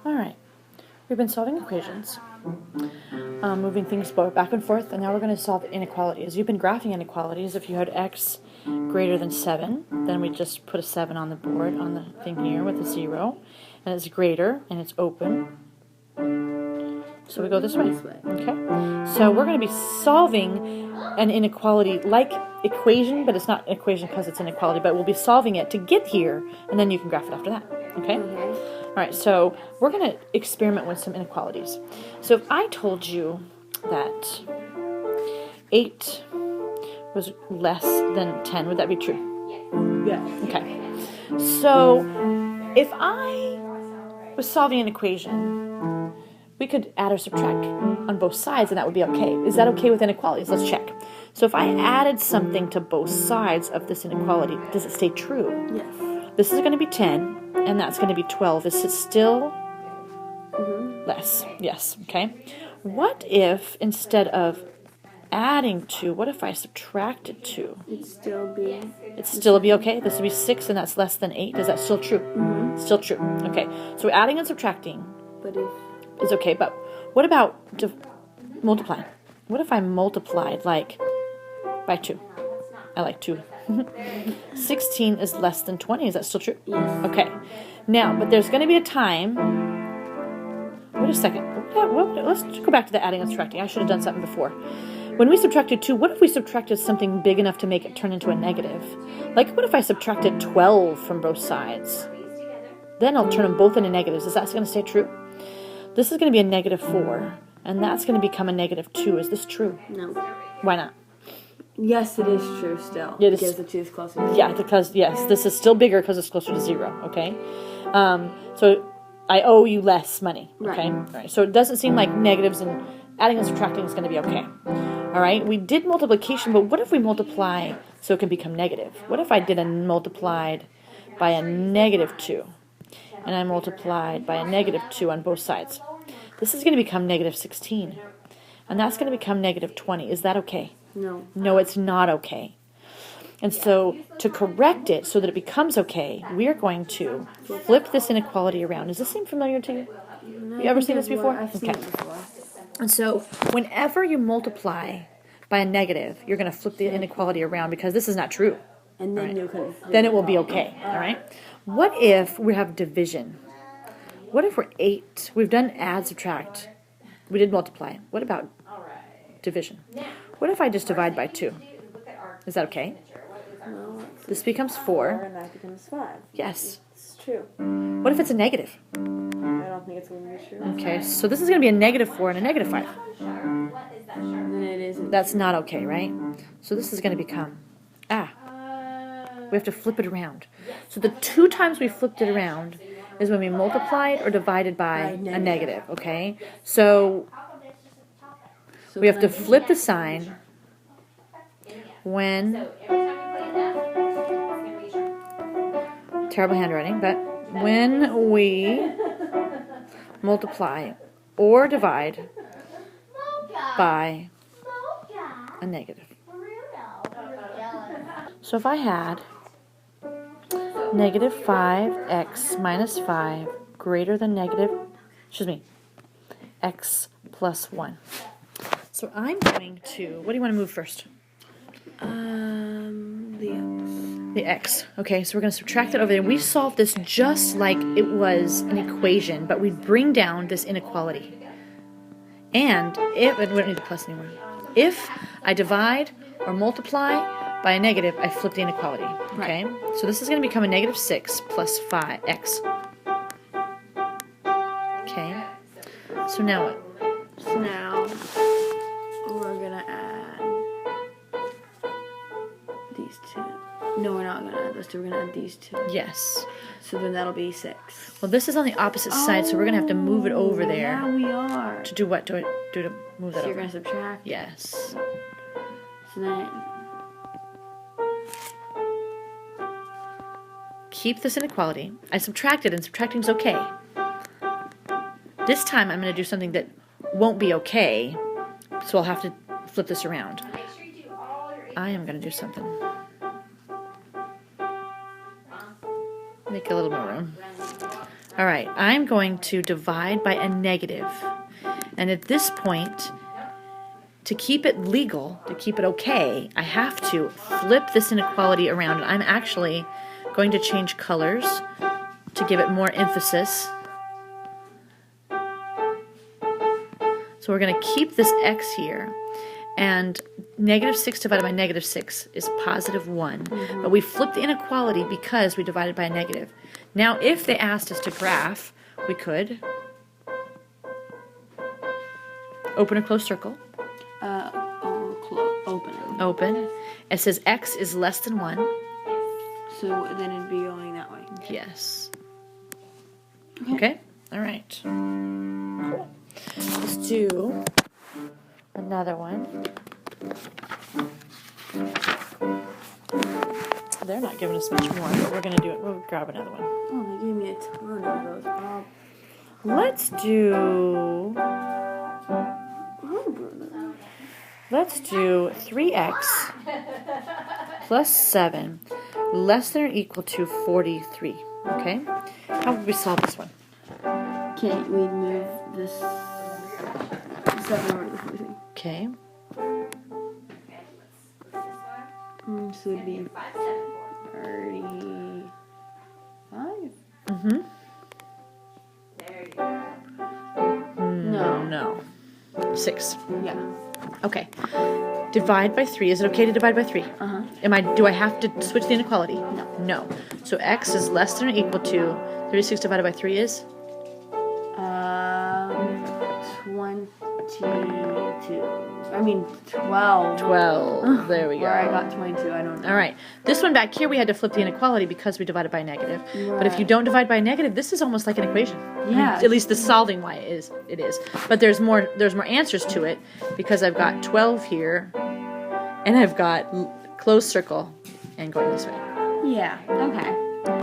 All right. We've been solving equations, moving things back and forth, and now we're going to solve inequalities. You've been graphing inequalities. If you had x greater than 7, then we just put a 7 on the board, on the thing here with a 0, and it's greater, and it's open. So we go this way. Okay. So we're going to be solving an inequality like equation, but it's not an equation because it's an inequality, but we'll be solving it to get here, and then you can graph it after that. Okay? All right, so we're going to experiment with some inequalities. So if I told you that 8 was less than 10, would that be true? Yeah. Okay. So if I was solving an equation, we could add or subtract on both sides, and that would be okay. Is that okay with inequalities? Let's check. So if I added something to both sides of this inequality, does it stay true? Yes. This is going to be 10. And that's going to be 12. Is it still less? Yes. Okay. What if instead of adding 2, what if I subtracted 2? It'd still be. It'd still be okay? This would be 6 and that's less than 8. Is that still true? Still true. Okay. So adding and subtracting But if is okay. But what about multiplying? What if I multiplied like by 2? I like 2. 16 is less than 20. Is that still true? Yes. Okay. Now, but there's going to be a time. Wait a second. Let's go back to the adding and subtracting. I should have done something before. When we subtracted 2, what if we subtracted something big enough to make it turn into a negative? Like, what if I subtracted 12 from both sides? Then I'll turn them both into negatives. Is that going to stay true? This is going to be a negative 4, and that's going to become a negative 2. Is this true? no. Why not? Yes, it is true still. Yeah, it is. Because the 2 is closer to 0. Yeah, because, yes, this is still bigger because it's closer to 0, okay? So I owe you less money, okay? Right. All right. So it doesn't seem like negatives and adding and subtracting is going to be okay. All right? We did multiplication, but what if we multiply so it can become negative? What if I did a multiplied by a negative 2, and I multiplied by a negative 2 on both sides? This is going to become negative 16, and that's going to become negative 20. Is that okay? No. No, it's not okay. And so to correct it so that it becomes okay, we are going to flip this inequality around. Does this seem familiar to you? No, You ever seen this before? I've seen it before. And so whenever you multiply by a negative, you're going to flip the inequality around because this is not true. And then Right. you can. Then it will be okay. All right? What if we have division? What if we're 8? We've done add, subtract. We did multiply. What about division? What if I just divide by 2? Is that okay? No, This becomes 4. and that becomes 5. Yes. It's true. What if it's a negative? I don't think it's going to be true. Okay, so this is going to be a negative 4 and a negative 5. Then it isn't. That's not okay, right? So this is going to become, we have to flip it around. So the 2 times we flipped it around is when we multiplied or divided by a negative, okay? So we have to flip the sign when, terrible handwriting, but when we multiply or divide by a negative. So if I had negative 5x minus 5 greater than x plus 1. So I'm going to, what do you want to move first? The x. Okay, so we're going to subtract that over there. We solved this just like it was an equation, but we bring down this inequality. And if, we don't need the plus anymore. If I divide or multiply by a negative, I flip the inequality. Okay? Right. So this is going to become a negative 6 plus 5x. Okay? So now what? So now we're going to add these 2. No, we're not going to add those 2. We're going to add these 2. Yes. So then that'll be 6. Well, this is on the opposite side, so we're going to have to move it over there. Yeah, we are. To do what? Do to move that So over? you're going to subtract. Yes. So then keep this inequality. I subtracted, and subtracting is okay. This time I'm going to do something that won't be okay, so I'll have to flip this around. I am going to do something. Make a little more room. All right, I'm going to divide by a negative. And at this point, to keep it legal, to keep it okay, I have to flip this inequality around. And I'm actually going to change colors to give it more emphasis. So we're going to keep this x here. And negative 6 divided by negative 6 is positive 1. But we flipped the inequality because we divided by a negative. Now, if they asked us to graph, we could open a closed circle. Open. Open. It says x is less than 1. So then it'd be going that way. Yes. Okay? All right. Cool. Let's do another one. They're not giving us much more, but we're going to do it. We'll grab another one. Oh, they gave me a ton of those. Let's do 3x plus 7 less than or equal to 43. Okay? How would we solve this one? Okay, we move this 7 over to the 43. Okay. So it'd be 35? Mm-hmm. No. 6. Yeah. Okay. Divide by 3. Is it okay to divide by 3? Uh-huh. Do I have to switch the inequality? No. No. So x is less than or equal to 36 divided by 3 is? 22. I mean 12. 12. There we go. Where I got 22, I don't know. All right. This one back here, we had to flip the inequality because we divided by a negative. Right. But if you don't divide by a negative, this is almost like an equation. Yeah. At least the solving why it is. But there's more answers to it because I've got 12 here, and I've got closed circle and going this way. Yeah. Okay.